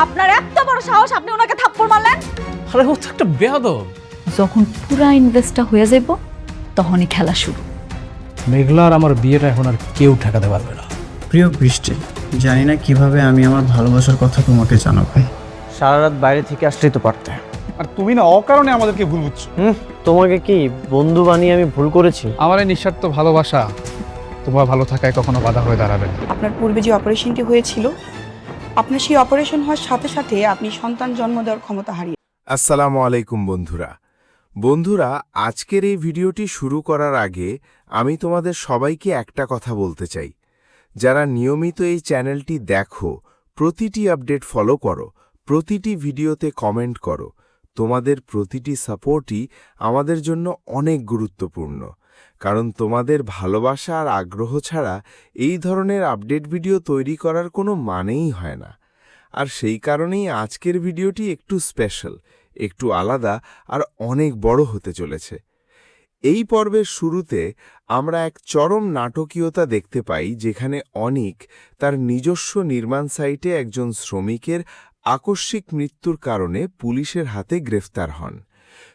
আপনার এত বড় সাহস, আপনি ওনাকে থাপ্পড় মারলেন? আরে ও তো একটা বেয়াদব। যখন পুরা ইনভেস্টটা হয়ে যাব তখনই খেলা শুরু। মেঘলা আর আমার বিয়েটা এখন আর কেউ ঠেকাতে পারবে না। প্রিয় বৃষ্টি, জানি না কিভাবে আমি আমার ভালোবাসার কথা তোমাকে জানাবো। সারা রাত বাইরে থেকে আসলেই তো পারতে। আর তুমি না অকারণে আমাদেরকে ভুল বুঝছো। তোমাকে কি বন্ধু বানিয়ে আমি ভুল করেছি? আমার এই নিঃস্বার্থ ভালোবাসা তোমার ভালো থাকায় কখনো বাধা হয়ে দাঁড়াবে না। আপনার পূর্বে যে অপারেশনটি হয়েছিল, আপনার সেই অপারেশন হওয়ার সাথে সাথে আপনি সন্তান জন্ম দেওয়ার ক্ষমতা হারিয়ে। আসসালামু আলাইকুম বন্ধুরা, আজকের এই ভিডিওটি শুরু করার আগে আমি তোমাদের সবাইকে একটা কথা বলতে চাই। যারা নিয়মিত এই চ্যানেলটি দেখো, প্রতিটি আপডেট ফলো করো, প্রতিটি ভিডিওতে কমেন্ট করো, তোমাদের প্রতিটি সাপোর্টই আমাদের জন্য অনেক গুরুত্বপূর্ণ। কারণ তোমাদের ভালোবাসা আর আগ্রহ ছাড়া এই ধরনের আপডেট ভিডিও তৈরি করার কোনো মানেই হয় না। আর সেই কারণেই আজকের ভিডিওটি একটু স্পেশাল, একটু আলাদা আর অনেক বড় হতে চলেছে। এই পর্বের শুরুতে আমরা এক চরম নাটকীয়তা দেখতে পাই, যেখানে অনিক তার নিজস্ব নির্মাণ সাইটে একজন শ্রমিকের আকস্মিক মৃত্যুর কারণে পুলিশের হাতে গ্রেফতার হন।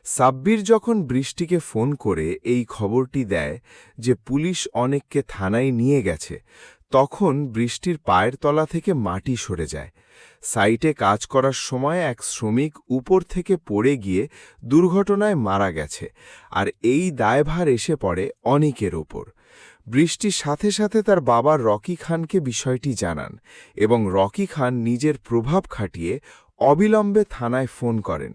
সাব্বির যখন বৃষ্টিকে ফোন করে এই খবরটি দেয় যে পুলিশ অনিককে থানায় নিয়ে গেছে, তখন বৃষ্টির পায়ের তলা থেকে মাটি সরে যায়। সাইটে কাজ করার সময় এক শ্রমিক উপর থেকে পড়ে গিয়ে দুর্ঘটনায় মারা গেছে, আর এই দায়ভার এসে পড়ে অনিকের ওপর। বৃষ্টির সাথে সাথে তার বাবা রকি খানকে বিষয়টি জানান এবং রকি খান নিজের প্রভাব খাটিয়ে অবিলম্বে থানায় ফোন করেন।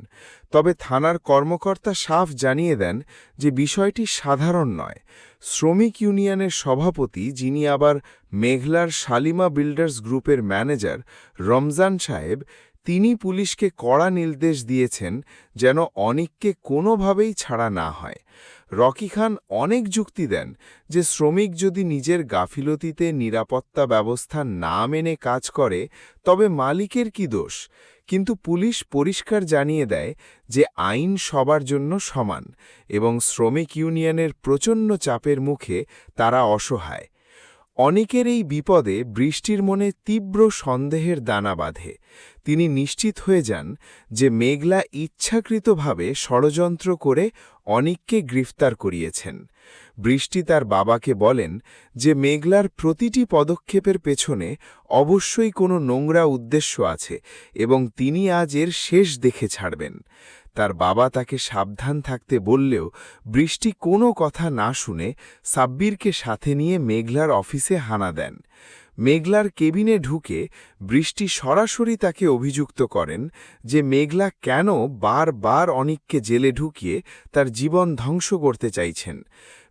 তবে থানার কর্মকর্তা সাফ জানিয়ে দেন যে বিষয়টি সাধারণ নয়। শ্রমিক ইউনিয়নের সভাপতি, যিনি আবার মেঘলার শালিমা বিল্ডার্স গ্রুপের ম্যানেজার রমজান সাহেব, তিনি পুলিশকে কড়া নির্দেশ দিয়েছেন যেন অনিককে কোনোভাবেই ছাড়া না হয়। রকি খান অনেক যুক্তি দেন যে শ্রমিক যদি নিজের গাফিলতিতে নিরাপত্তা ব্যবস্থা না মেনে কাজ করে তবে মালিকের কি দোষ, কিন্তু পুলিশ পরিষ্কার জানিয়ে দেয় যে আইন সবার জন্য সমান এবং শ্রমিক ইউনিয়নের প্রচণ্ড চাপের মুখে তারা অসহায়। অনিকের এই বিপদে বৃষ্টির মনে তীব্র সন্দেহের দানা বাঁধে। তিনি নিশ্চিত হয়ে যান যে মেঘলা ইচ্ছাকৃতভাবে ষড়যন্ত্র করে অনিককে গ্রেফতার করিয়েছেন। বৃষ্টি তার বাবাকে বলেন যে মেঘলার প্রতিটি পদক্ষেপের পেছনে অবশ্যই কোনো নোংরা উদ্দেশ্য আছে এবং তিনি আজ এর শেষ দেখে ছাড়বেন। তার বাবা তাকে সাবধান থাকতে বললেও বৃষ্টি কোনো কথা না শুনে সাব্বিরকে সাথে নিয়ে মেঘলার অফিসে হানা দেন। মেঘলার কেবিনে ঢুকে বৃষ্টি সরাসরি তাকে অভিযুক্ত করেন যে মেঘলা কেন বারবার অনিককে জেলে ঢুকিয়ে তার জীবন ধ্বংস করতে চাইছেন।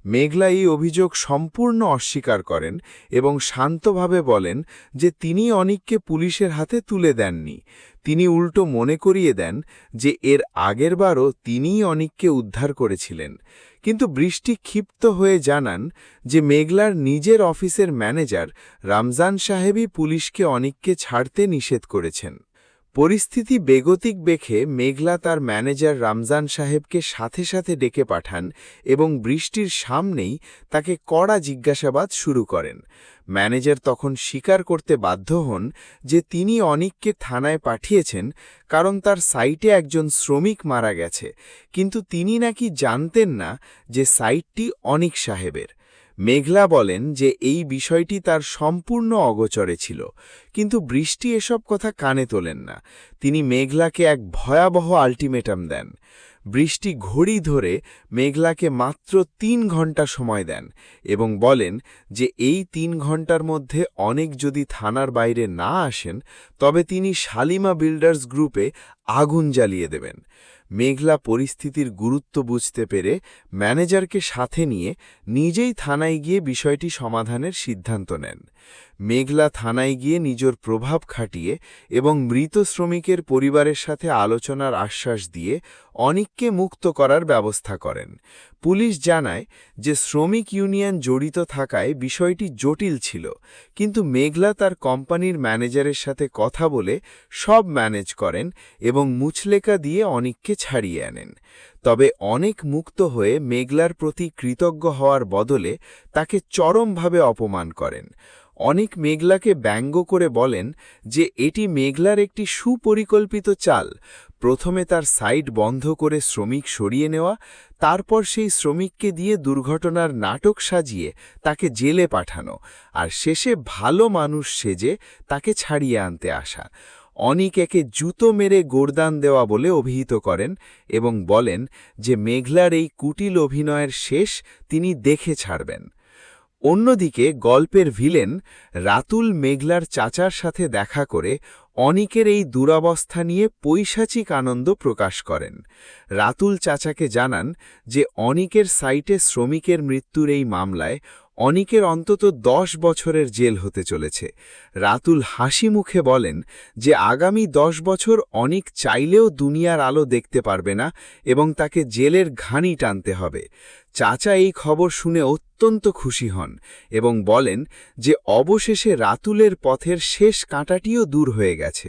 মেঘলা এই অভিযোগ সম্পূর্ণ অস্বীকার করেন এবং শান্তভাবে বলেন যে তিনি অনিককে পুলিশের হাতে তুলে দেননি। তিনি উল্টো মনে করিয়ে দেন যে এর আগেরবারও তিনিই অনিককে উদ্ধার করেছিলেন। কিন্তু বৃষ্টি ক্ষিপ্ত হয়ে জানান যে মেঘলার নিজের অফিসের ম্যানেজার রমজান সাহেবই পুলিশকে অনিককে ছাড়তে নিষেধ করেছেন। পরিস্থিতি বেগতিক দেখে মেঘলা তার ম্যানেজার রমজান সাহেবকে সাথে সাথে ডেকে পাঠান এবং বৃষ্টির সামনেই তাকে কড়া জিজ্ঞাসাবাদ শুরু করেন। ম্যানেজার তখন স্বীকার করতে বাধ্য হন যে তিনি অনিককে থানায় পাঠিয়েছেন কারণ তার সাইটে একজন শ্রমিক মারা গেছে, কিন্তু তিনি নাকি জানতেন না যে সাইটটি অনিক সাহেবের। মেঘলা বলেন যে এই বিষয়টি তার সম্পূর্ণ অগোচরে ছিল, কিন্তু বৃষ্টি এসব কথা কানে তোলেন না। তিনি মেঘলাকে এক ভয়াবহ আল্টিমেটাম দেন। বৃষ্টি ঘড়ি ধরে মেঘলাকে মাত্র ৩ ঘন্টা সময় দেন এবং বলেন যে এই ৩ ঘন্টার মধ্যে অনেক যদি থানার বাইরে না আসেন তবে তিনি শালিমা বিল্ডার্স গ্রুপে আগুন জ্বালিয়ে দেবেন। মেঘলা পরিস্থিতির গুরুত্ব বুঝতে পেরে ম্যানেজারকে সাথে নিয়ে নিজেই থানায় গিয়ে বিষয়টি সমাধানের সিদ্ধান্ত নেন। মেঘলা থানায় গিয়ে নিজের প্রভাব খাটিয়ে এবং মৃত শ্রমিকের পরিবারের সাথে আলোচনার আশ্বাস দিয়ে অনিককে মুক্ত করার ব্যবস্থা করেন। পুলিশ জানায় যে শ্রমিক ইউনিয়ন জড়িত থাকায় বিষয়টি জটিল ছিল, কিন্তু মেঘলা তার কোম্পানির ম্যানেজারের সাথে কথা বলে সব ম্যানেজ করেন এবং মুচলেকা দিয়ে অনিককে ছাড়িয়ে আনেন। তবে অনেক মুক্ত হয়ে মেঘলার প্রতি কৃতজ্ঞ হওয়ার বদলে তাকে চরমভাবে অপমান করেন। অনেক মেঘলাকে ব্যঙ্গ করে বলেন যে এটি মেঘলার একটি সুপরিকল্পিত চাল। প্রথমে তার সাইট বন্ধ করে শ্রমিক সরিয়ে নেওয়া, তারপর সেই শ্রমিককে দিয়ে দুর্ঘটনার নাটক সাজিয়ে তাকে জেলে পাঠানো, আর শেষে ভালো মানুষ সেজে তাকে ছাড়িয়ে আনতে আসা। অনিক একে জুতো মেরে গোরদান দেওয়া বলে অভিহিত করেন এবং বলেন যে মেঘলার এই কুটিল অভিনয়ের শেষ তিনি দেখে ছাড়বেন। অন্যদিকে গল্পের ভিলেন রাতুল মেঘলার চাচার সাথে দেখা করে অনিকের এই দুরবস্থা নিয়ে পৈশাচিক আনন্দ প্রকাশ করেন। রাতুল চাচাকে জানান যে অনিকের সাইটে শ্রমিকের মৃত্যুর এই মামলায় অনিকের অন্তত 10 বছরের জেল হতে চলেছে। রাতুল হাসি মুখে বলেন যে আগামী 10 বছর অনিক চাইলেও দুনিয়ার আলো দেখতে পারবে না এবং তাকে জেলের ঘানি টানতে হবে। চাচা এই খবর শুনে অত্যন্ত খুশি হন এবং বলেন যে অবশেষে রাতুলের পথের শেষ কাঁটাটিও দূর হয়ে গেছে।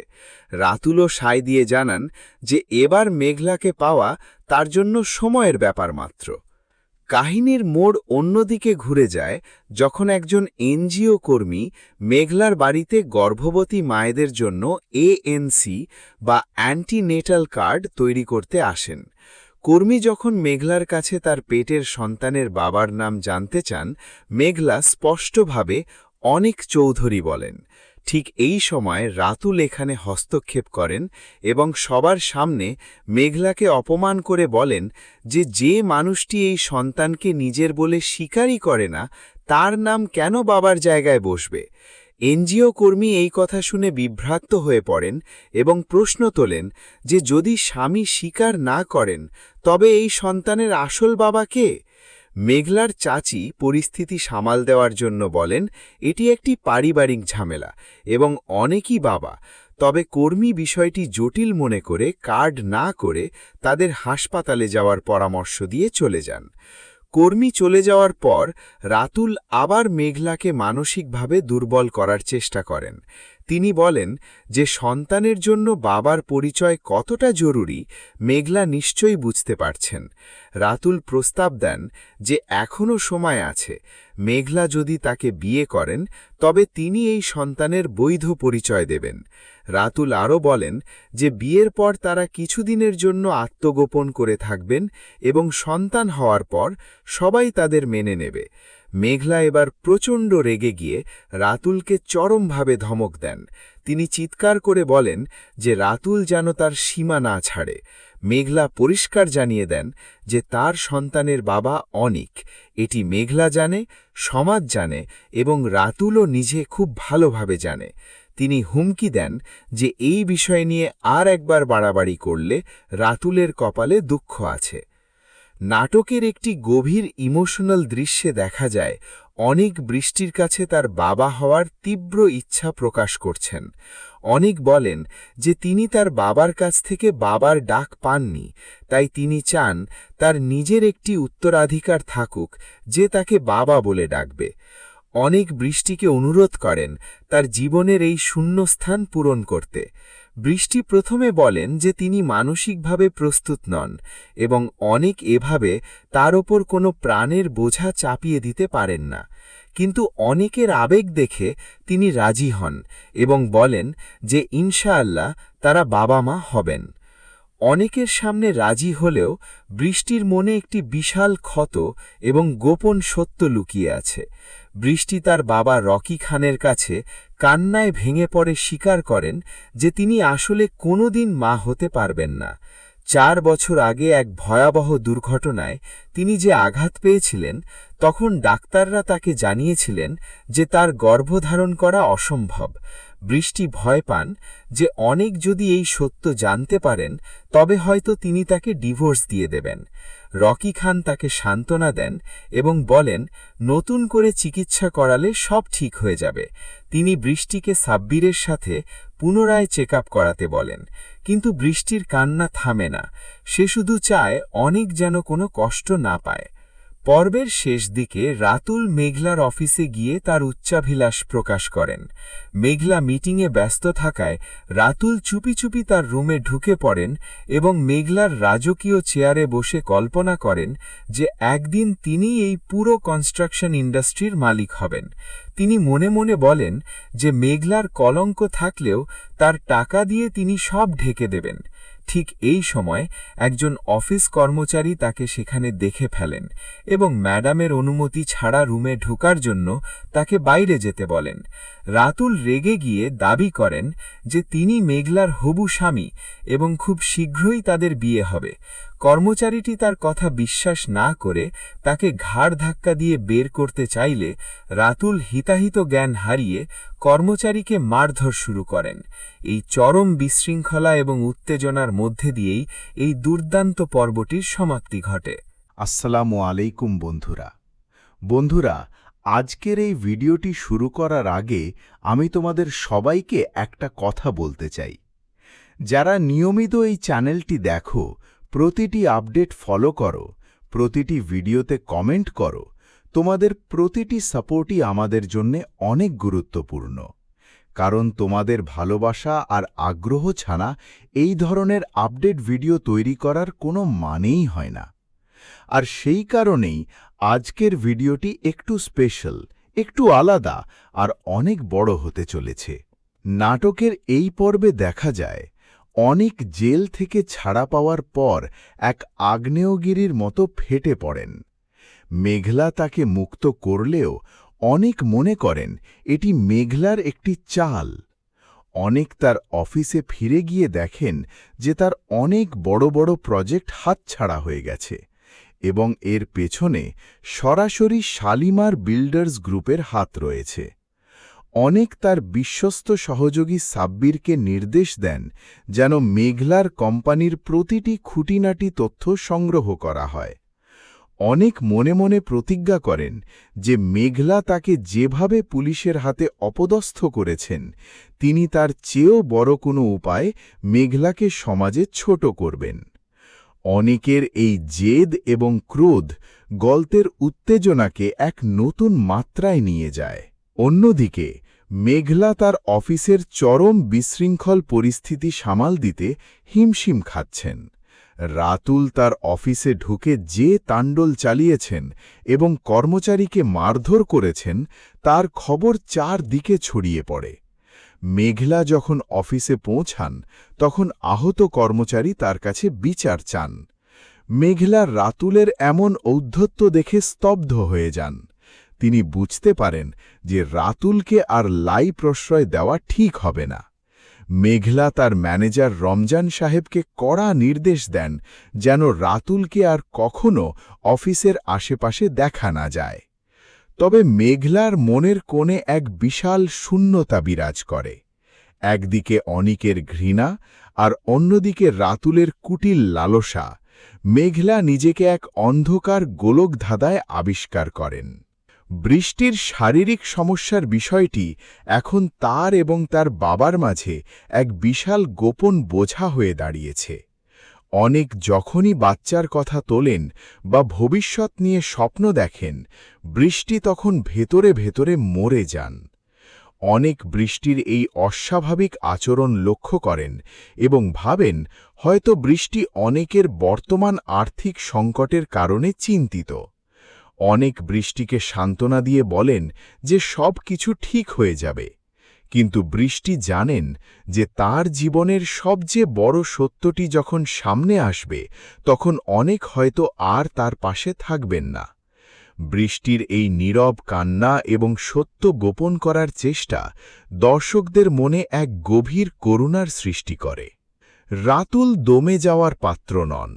রাতুলও সায় দিয়ে জানান যে এবার মেঘলাকে পাওয়া তার জন্য সময়ের ব্যাপার মাত্র। কাহিনীর মোড় অন্যদিকে ঘুরে যায় যখন একজন এনজিও কর্মী মেঘলার বাড়িতে গর্ভবতী মায়েদের জন্য ANC বা অ্যান্টিনেটাল কার্ড তৈরি করতে আসেন। কর্মী যখন মেঘলার কাছে তার পেটের সন্তানের বাবার নাম জানতে চান, মেঘলা স্পষ্টভাবে অনিক চৌধুরী বলেন। ঠিক এই সময় রাতুল এখানে হস্তক্ষেপ করেন এবং সবার সামনে মেঘলাকে অপমান করে বলেন যে মানুষটি এই সন্তানকে নিজের বলে স্বীকারই করে না, তার নাম কেন বাবার জায়গায় বসবে। এনজিও কর্মী এই কথা শুনে বিভ্রান্ত হয়ে পড়েন এবং প্রশ্ন তোলেন যে যদি স্বামী স্বীকার না করেন তবে এই সন্তানের আসল বাবা কে? মেঘলার চাচি পরিস্থিতি সামাল দেওয়ার জন্য বলেন এটি একটি পারিবারিক ঝামেলা এবং অনেকই বাবা। তবে কর্মী বিষয়টি জটিল মনে করে কার্ড না করে তাদের হাসপাতালে যাওয়ার পরামর্শ দিয়ে চলে যান। কর্মী চলে যাওয়ার পর রাতুল আবার মেঘলাকে মানসিকভাবে দুর্বল করার চেষ্টা করেন। তিনি বলেন যে সন্তানের জন্য বাবার পরিচয় কতটা জরুরি মেঘলা নিশ্চয়ই বুঝতে পারছেন। রাতুল প্রস্তাব দেন যে এখনও সময় আছে, মেঘলা যদি তাকে বিয়ে করেন তবে তিনি এই সন্তানের বৈধ পরিচয় দেবেন। রাতুল আরও বলেন যে বিয়ের পর তারা কিছুদিনের জন্য আত্মগোপন করে থাকবেন এবং সন্তান হওয়ার পর সবাই তাদের মেনে নেবে। মেঘলা এবার প্রচণ্ড রেগে গিয়ে রাতুলকে চরমভাবে ধমক দেন। তিনি চিৎকার করে বলেন যে রাতুল যেন তার সীমা না ছাড়ে। মেঘলা পরিষ্কার জানিয়ে দেন যে তার সন্তানের বাবা অনিক। এটি মেঘলা জানে, সমাজ জানে এবং রাতুলও নিজে খুব ভালোভাবে জানে। তিনি হুমকি দেন যে এই বিষয় নিয়ে আর একবার বাড়াবাড়ি করলে রাতুলের কপালে দুঃখ আছে। নাটকের একটি গভীর ইমোশনাল দৃশ্যে দেখা যায় অনিক বৃষ্টির কাছে তার বাবা হওয়ার তীব্র ইচ্ছা প্রকাশ করছেন। অনিক বলেন যে তিনি তার বাবার কাছ থেকে বাবার ডাক পাননি, তাই তিনি চান তার নিজের একটি উত্তরাধিকার থাকুক যে তাকে বাবা বলে ডাকবে। অনিক বৃষ্টিকে অনুরোধ করেন তার জীবনের এই শূন্যস্থান পূরণ করতে। বৃষ্টি প্রথমে বলেন যে তিনি মানসিকভাবে প্রস্তুত নন এবং অনিক এভাবে তার ওপর কোনো প্রাণের বোঝা চাপিয়ে দিতে পারেন না। কিন্তু অনিকের আবেগ দেখে তিনি রাজি হন এবং বলেন যে ইনশাআল্লাহ তারা বাবা মা হবেন। অনেকের সামনে রাজি হলেও বৃষ্টির মনে একটি বিশাল ক্ষত এবং গোপন সত্য লুকিয়ে আছে। বৃষ্টি তার বাবা রকি খানের কাছে কান্নায় ভেঙে পড়ে স্বীকার করেন যে তিনি আসলে কোনোদিন মা হতে পারবেন না। 4 বছর আগে এক ভয়াবহ দুর্ঘটনায় তিনি যে আঘাত পেয়েছিলেন তখন ডাক্তাররা তাকে জানিয়েছিলেন যে তার গর্ভধারণ করা অসম্ভব। বৃষ্টি ভয় পান যে অনেক যদি এই সত্য জানতে পারেন তবে হয়তো তিনি তাকে ডিভোর্স দিয়ে দেবেন। রকি খান তাকে সান্ত্বনা দেন এবং বলেন নতুন করে চিকিৎসা করালে সব ঠিক হয়ে যাবে। তিনি বৃষ্টিকে সাব্বিরের সাথে পুনরায় চেক আপ করাতে বলেন, কিন্তু বৃষ্টির কান্না থামে না। সে শুধু চায় অনেক যেন কোনো কষ্ট না পায়। পর্বের শেষ দিকে রাতুল মেঘলার অফিসে গিয়ে তার উচ্চাভিলাষ প্রকাশ করেন। মেঘলা মিটিংয়ে ব্যস্ত থাকায় রাতুল চুপি চুপি তার রুমে ঢুকে পড়েন এবং মেঘলার রাজকীয় চেয়ারে বসে কল্পনা করেন যে একদিন তিনি এই পুরো কনস্ট্রাকশন ইন্ডাস্ট্রির মালিক হবেন। তিনি মনে মনে বলেন যে মেঘলার কলঙ্ক থাকলেও তার টাকা দিয়ে তিনি সব ঢেকে দেবেন। ঠিক এই সময় একজন অফিস কর্মচারী তাকে সেখানে দেখে ফেলেন এবং ম্যাডামের অনুমতি ছাড়া রুমে ঢোকার জন্য তাকে বাইরে যেতে বলেন। রাতুল রেগে গিয়ে দাবি করেন যে তিনি মেঘলার হবু স্বামী এবং খুব শীঘ্রই তাদের বিয়ে হবে। কর্মচারীটি তার কথা বিশ্বাস না করে তাকে ঘাড় ধাক্কা দিয়ে বের করতে চাইলে রাতুল হিতাহিত জ্ঞান হারিয়ে কর্মচারীকে মারধর শুরু করেন। এই চরম বিশৃঙ্খলা এবং উত্তেজনার মধ্যে দিয়েই এই দুর্দান্ত পর্বটির সমাপ্তি ঘটে। আসসালামু আলাইকুম বন্ধুরা, আজকের এই ভিডিওটি শুরু করার আগে আমি তোমাদের সবাইকে একটা কথা বলতে চাই। যারা নিয়মিত এই চ্যানেলটি দেখো, প্রতিটি আপডেট ফলো করো, প্রতিটি ভিডিওতে কমেন্ট করো, তোমাদের প্রতিটি সাপোর্টই আমাদের জন্য অনেক গুরুত্বপূর্ণ। কারণ তোমাদের ভালোবাসা আর আগ্রহ ছাড়া এই ধরনের আপডেট ভিডিও তৈরি করার কোনো মানেই হয় না। আর সেই কারণেই আজকের ভিডিওটি একটু স্পেশাল, একটু আলাদা আর অনেক বড় হতে চলেছে। নাটকের এই পর্বে দেখা যায় অনেক জেল থেকে ছাড়া পাওয়ার পর এক আগ্নেয়গিরির মতো ফেটে পড়েন। মেঘলা তাকে মুক্ত করলেও অনেক মনে করেন এটি মেঘলার একটি চাল। অনেক তার অফিসে ফিরে গিয়ে দেখেন যে তার অনেক বড় বড় প্রজেক্ট হাতছাড়া হয়ে গেছে এবং এর পেছনে সরাসরি শালিমার বিল্ডার্স গ্রুপের হাত রয়েছে। অনেক তার বিশ্বস্ত সহযোগী সাব্বিরকে নির্দেশ দেন যেন মেঘলার কোম্পানির প্রতিটি খুঁটিনাটি তথ্য সংগ্রহ করা হয়। অনেক মনে মনে প্রতিজ্ঞা করেন যে মেঘলা তাকে যেভাবে পুলিশের হাতে অপদস্থ করেছেন, তিনি তার চেয়েও বড় কোনো উপায় মেঘলাকে সমাজে ছোট করবেন। অনেকের এই জেদ এবং ক্রোধ গল্পের উত্তেজনাকে এক নতুন মাত্রায় নিয়ে যায়। অন্যদিকে মেঘলা তার অফিসের চরম বিশৃঙ্খল পরিস্থিতি সামাল দিতে হিমশিম খাচ্ছেন। রাতুল তার অফিসে ঢুকে যে তাণ্ডল চালিয়েছেন এবং কর্মচারীকে মারধর করেছেন তার খবর চারদিকে ছড়িয়ে পড়ে। মেঘলা যখন অফিসে পৌঁছান তখন আহত কর্মচারী তার কাছে বিচার চান। মেঘলা রাতুলের এমন ঔদ্ধত্য দেখে স্তব্ধ হয়ে যান। তিনি বুঝতে পারেন যে রাতুলকে আর লাই প্রশ্রয় দেওয়া ঠিক হবে না। মেঘলা তার ম্যানেজার রমজান সাহেবকে কড়া নির্দেশ দেন যেন রাতুলকে আর কখনো অফিসের আশেপাশে দেখা না যায়। তবে মেঘলার মনের কোণে এক বিশাল শূন্যতা বিরাজ করে। একদিকে অনিকের ঘৃণা আর অন্যদিকে রাতুলের কুটিল লালসা। মেঘলা নিজেকে এক অন্ধকার গোলকধাঁধায় আবিষ্কার করেন। বৃষ্টির শারীরিক সমস্যার বিষয়টি এখন তার এবং তার বাবার মাঝে এক বিশাল গোপন বোঝা হয়ে দাঁড়িয়েছে। অনেক যখনই বাচ্চার কথা তোলেন বা ভবিষ্যৎ নিয়ে স্বপ্ন দেখেন, বৃষ্টি তখন ভেতরে ভেতরে মরে যান। অনেক বৃষ্টির এই অস্বাভাবিক আচরণ লক্ষ্য করেন এবং ভাবেন হয়তো বৃষ্টি অনেকের বর্তমান আর্থিক সংকটের কারণে চিন্তিত। অনেক বৃষ্টিকে সান্ত্বনা দিয়ে বলেন যে সব কিছু ঠিক হয়ে যাবে, কিন্তু বৃষ্টি জানেন যে তার জীবনের সবচেয়ে বড় সত্যটি যখন সামনে আসবে তখন অনেক হয়তো আর তার পাশে থাকবেন না। বৃষ্টির এই নীরব কান্না এবং সত্য গোপন করার চেষ্টা দর্শকদের মনে এক গভীর করুণার সৃষ্টি করে। রাতুল দমে যাওয়ার পাত্র নন।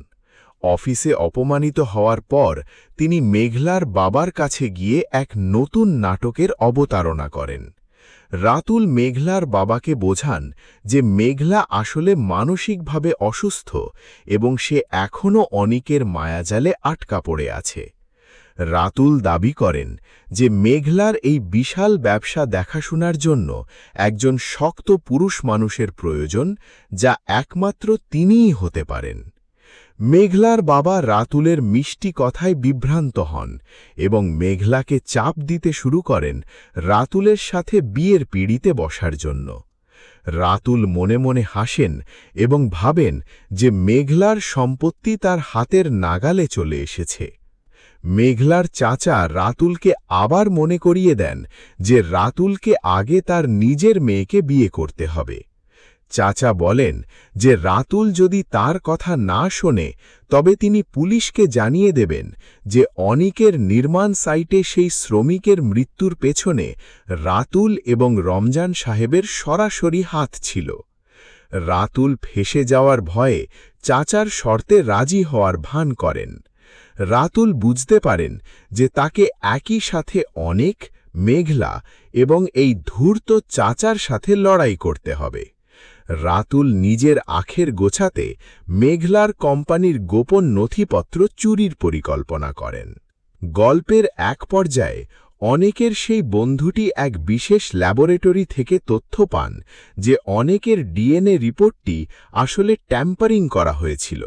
অফিসে অপমানিত হওয়ার পর তিনি মেঘলার বাবার কাছে গিয়ে এক নতুন নাটকের অবতারণা করেন। রাতুল মেঘলার বাবাকে বোঝান যে মেঘলা আসলে মানসিকভাবে অসুস্থ এবং সে এখনও অনিকের মায়াজালে আটকা পড়ে আছে। রাতুল দাবি করেন যে মেঘলার এই বিশাল ব্যবসা দেখাশোনার জন্য একজন শক্ত পুরুষ মানুষের প্রয়োজন, যা একমাত্র তিনিই হতে পারেন। মেঘলার বাবা রাতুলের মিষ্টি কথায় বিভ্রান্ত হন এবং মেঘলাকে চাপ দিতে শুরু করেন রাতুলের সাথে বিয়ের পিঁড়িতে বসার জন্য। রাতুল মনে মনে হাসেন এবং ভাবেন যে মেঘলার সম্পত্তি তার হাতের নাগালে চলে এসেছে। মেঘলার চাচা রাতুলকে আবার মনে করিয়ে দেন যে রাতুলকে আগে তার নিজের মেয়েকে বিয়ে করতে হবে। চাচা বলেন যে রাতুল যদি তার কথা না শোনে তবে তিনি পুলিশকে জানিয়ে দেবেন যে অনিকের নির্মাণ সাইটে সেই শ্রমিকের মৃত্যুর পেছনে রাতুল এবং রমজান সাহেবের সরাসরি হাত ছিল। রাতুল ফেঁসে যাওয়ার ভয়ে চাচার শর্তে রাজি হওয়ার ভান করেন। রাতুল বুঝতে পারেন যে তাকে একই সাথে অনেক, মেঘলা এবং এই ধূর্ত চাচার সাথে লড়াই করতে হবে। রাতুল নিজের আখের গোছাতে মেঘলার কোম্পানির গোপন নথিপত্র চুরির পরিকল্পনা করেন। গল্পের এক পর্যায়ে অনেকের সেই বন্ধুটি এক বিশেষ ল্যাবরেটরি থেকে তথ্য পান যে অনেকের ডিএনএ রিপোর্টটি আসলে ট্যাম্পারিং করা হয়েছিল।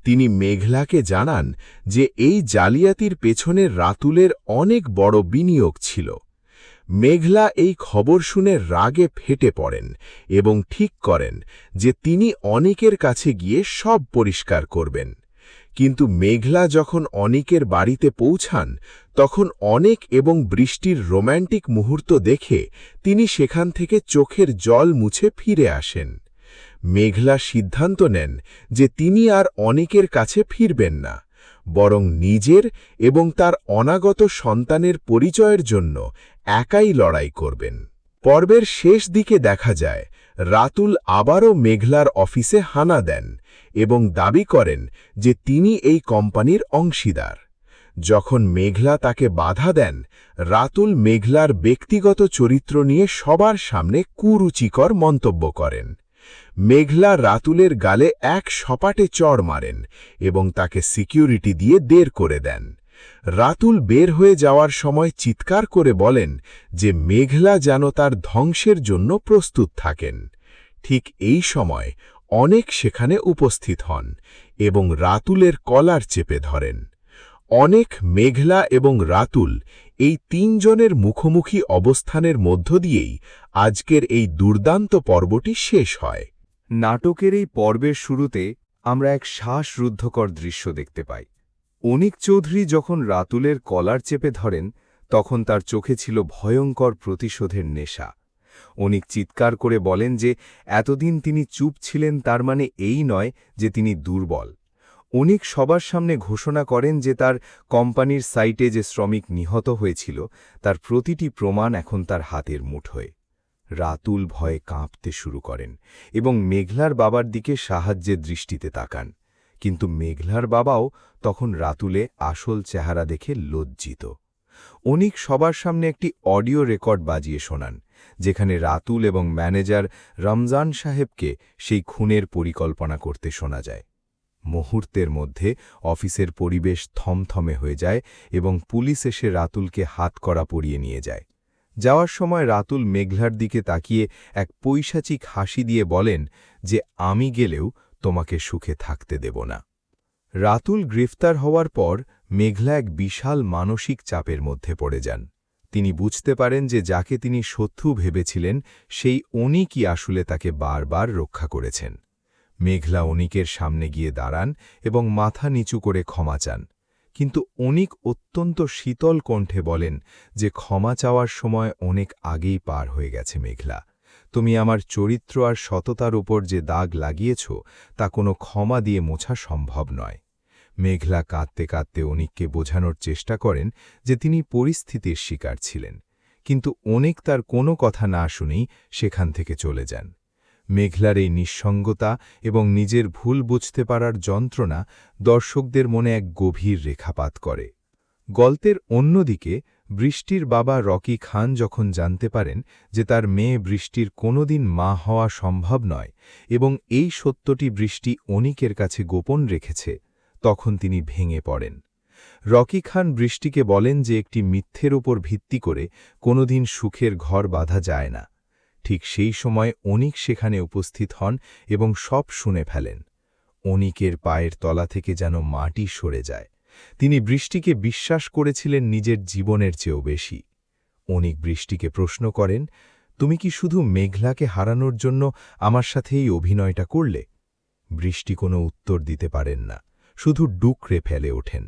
তিনি মেঘলাকে জানান যে এই জালিয়াতির পেছনে রাতুলের অনেক বড় বিনিয়োগ ছিল। মেঘলা এই খবর শুনে রাগে ফেটে পড়েন এবং ঠিক করেন যে তিনি অনিকের কাছে গিয়ে সব পরিষ্কার করবেন। কিন্তু মেঘলা যখন অনিকের বাড়িতে পৌঁছান তখন অনেক এবং বৃষ্টির রোম্যান্টিক মুহূর্ত দেখে তিনি সেখান থেকে চোখের জল মুছে ফিরে আসেন। মেঘলা সিদ্ধান্ত নেন যে তিনি আর অনিকের কাছে ফিরবেন না, বরং নিজের এবং তার অনাগত সন্তানের পরিচয়ের জন্য একাই লড়াই করবেন। পর্বের শেষ দিকে দেখা যায় রাতুল আবারও মেঘলার অফিসে হানা দেন এবং দাবি করেন যে তিনি এই কোম্পানির অংশীদার। যখন মেঘলা তাকে বাধা দেন, রাতুল মেঘলার ব্যক্তিগত চরিত্র নিয়ে সবার সামনে কুরুচিকর মন্তব্য করেন। মেঘলা রাতুলের গালে এক সপাটে চড় মারেন এবং তাকে সিকিউরিটি দিয়ে বের করে দেন। রাতুল বের হয়ে যাওয়ার সময় চিৎকার করে বলেন যে মেঘলা যেন তার ধ্বংসের জন্য প্রস্তুত থাকেন। ঠিক এই সময় অনেক সেখানে উপস্থিত হন এবং রাতুলের কলার চেপে ধরেন। অনেক, মেঘলা এবং রাতুল এই তিনজনের মুখোমুখি অবস্থানের মধ্য দিয়েই আজকের এই দুর্দান্ত পর্বটি শেষ হয়। নাটকের এই পর্বের শুরুতে আমরা এক শ্বাসরুদ্ধকর দৃশ্য দেখতে পাই। অনিক চৌধুরী যখন রাতুলের কলার চেপে ধরেন তখন তার চোখে ছিল ভয়ঙ্কর প্রতিশোধের নেশা। অনিক চিৎকার করে বলেন যে এতদিন তিনি চুপ ছিলেন তার মানে এই নয় যে তিনি দুর্বল। অনিক সবার সামনে ঘোষণা করেন যে তার কোম্পানির সাইটে যে শ্রমিক নিহত হয়েছিল তার প্রতিটি প্রমাণ এখন তার হাতের মুঠোয়। রাতুল ভয়ে কাঁপতে শুরু করেন এবং মেঘলার বাবার দিকে সাহায্যের দৃষ্টিতে তাকান, কিন্তু মেঘলার বাবাও তখন রাতুলে আসল চেহারা দেখে লজ্জিত। অনিক সবার সামনে একটি অডিও রেকর্ড বাজিয়ে শোনান, যেখানে রাতুল এবং ম্যানেজার রমজান সাহেবকে সেই খুনের পরিকল্পনা করতে শোনা যায়। মুহূর্তের মধ্যে অফিসের পরিবেশ থমথমে হয়ে যায় এবং পুলিশ এসে রাতুলকে হাতকড়া পরিয়ে নিয়ে যায়। যাওয়ার সময় রাতুল মেঘলার দিকে তাকিয়ে এক পৈশাচিক হাসি দিয়ে বলেন যে আমি গেলেও তোমাকে সুখে থাকতে দেব না। রাতুল গ্রেফতার হওয়ার পর মেঘলা এক বিশাল মানসিক চাপের মধ্যে পড়ে যান। তিনি বুঝতে পারেন যে যাকে তিনি শত্রু ভেবেছিলেন সেই অনিকই আসলে তাকে বারবার রক্ষা করেছেন। মেঘলা অনিকের সামনে গিয়ে দাঁড়ান এবং মাথা নিচু করে ক্ষমা চান, কিন্তু অনিক অত্যন্ত শীতল কণ্ঠে বলেন যে ক্ষমা চাওয়ার সময় অনেক আগেই পার হয়ে গেছে। মেঘলা, তুমি আমার চরিত্র আর সততার উপর যে দাগ লাগিয়েছ তা কোনো ক্ষমা দিয়ে মোছা সম্ভব নয়। মেঘলা কাঁদতে কাঁদতে অনিককে বোঝানোর চেষ্টা করেন যে তিনি পরিস্থিতির শিকার ছিলেন, কিন্তু অনিক তার কোনো কথা না শুনেই সেখান থেকে চলে যান। মেঘলার এই নিঃসঙ্গতা এবং নিজের ভুল বুঝতে পারার যন্ত্রণা দর্শকদের মনে এক গভীর রেখাপাত করে। গল্পের অন্যদিকে বৃষ্টির বাবা রকি খান যখন জানতে পারেন যে তার মেয়ে বৃষ্টির কোনোদিন মা হওয়া সম্ভব নয় এবং এই সত্যটি বৃষ্টি অনিকের কাছে গোপন রেখেছে, তখন তিনি ভেঙে পড়েন। রকি খান বৃষ্টিকে বলেন যে একটি মিথ্যের ওপর ভিত্তি করে কোনোদিন সুখের ঘর বাঁধা যায় না। ঠিক সেই সময় অনিক সেখানে উপস্থিত হন এবং সব শুনে ফেলেন। অনিকের পায়ের তলা থেকে যেন মাটি সরে যায়। তিনি বৃষ্টিকে বিশ্বাস করেছিলেন নিজের জীবনের চেয়েও বেশি। অনিক বৃষ্টিকে প্রশ্ন করেন, তুমি কি শুধু মেঘলাকে হারানোর জন্য আমার সাথে এই অভিনয়টা করলে? বৃষ্টি কোনো উত্তর দিতে পারেন না, শুধু ডুকরে ফেলে ওঠেন।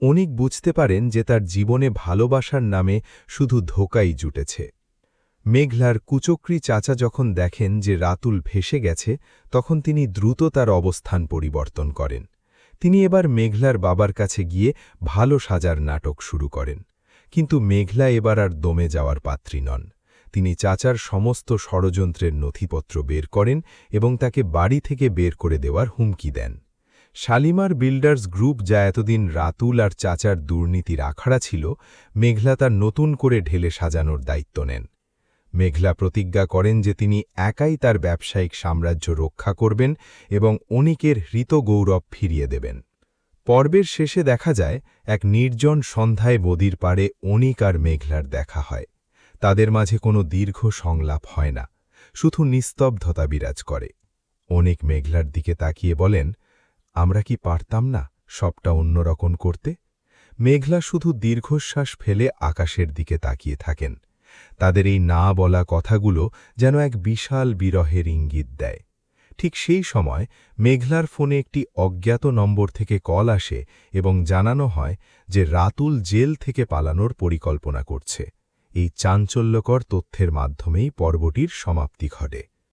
অনিক বুঝতে পারেন যে তার জীবনে ভালোবাসার নামে শুধু ধোঁকাই জুটেছে। মেঘলার কুচক্রী চাচা যখন দেখেন যে রাতুল ভেসে গেছে, তখন তিনি দ্রুত তার অবস্থান পরিবর্তন করেন। তিনি এবার মেঘলার বাবার কাছে গিয়ে ভালো সাজার নাটক শুরু করেন। কিন্তু মেঘলা এবার আর দমে যাওয়ার পাত্রী নন। তিনি চাচার সমস্ত ষড়যন্ত্রের নথিপত্র বের করেন এবং তাকে বাড়ি থেকে বের করে দেওয়ার হুমকি দেন। শালিমার বিল্ডার্স গ্রুপ যা এতদিন রাতুল আর চাচার দুর্নীতির আখড়া ছিল, মেঘলা তার নতুন করে ঢেলে সাজানোর দায়িত্ব নেন। মেঘলা প্রতিজ্ঞা করেন যে তিনি একাই তার ব্যবসায়িক সাম্রাজ্য রক্ষা করবেন এবং অনিকের হৃত গৌরব ফিরিয়ে দেবেন। পর্বের শেষে দেখা যায় এক নির্জন সন্ধ্যায় নদীর পাড়ে অনিক আর মেঘলার দেখা হয়। তাদের মাঝে কোনো দীর্ঘ সংলাপ হয় না, শুধু নিস্তব্ধতা বিরাজ করে। অনিক মেঘলার দিকে তাকিয়ে বলেন, আমরা কি পারতাম না সবটা অন্যরকম করতে? মেঘলা শুধু দীর্ঘশ্বাস ফেলে আকাশের দিকে তাকিয়ে থাকেন। তাদের এই না বলা কথাগুলো যেন এক বিশাল বিরহের ইঙ্গিত দেয়। ঠিক সেই সময় মেঘলার ফোনে একটি অজ্ঞাত নম্বর থেকে কল আসে এবং জানানো হয় যে রাতুল জেল থেকে পালানোর পরিকল্পনা করছে। এই চাঞ্চল্যকর তথ্যের মাধ্যমেই পর্বটির সমাপ্তি ঘটে।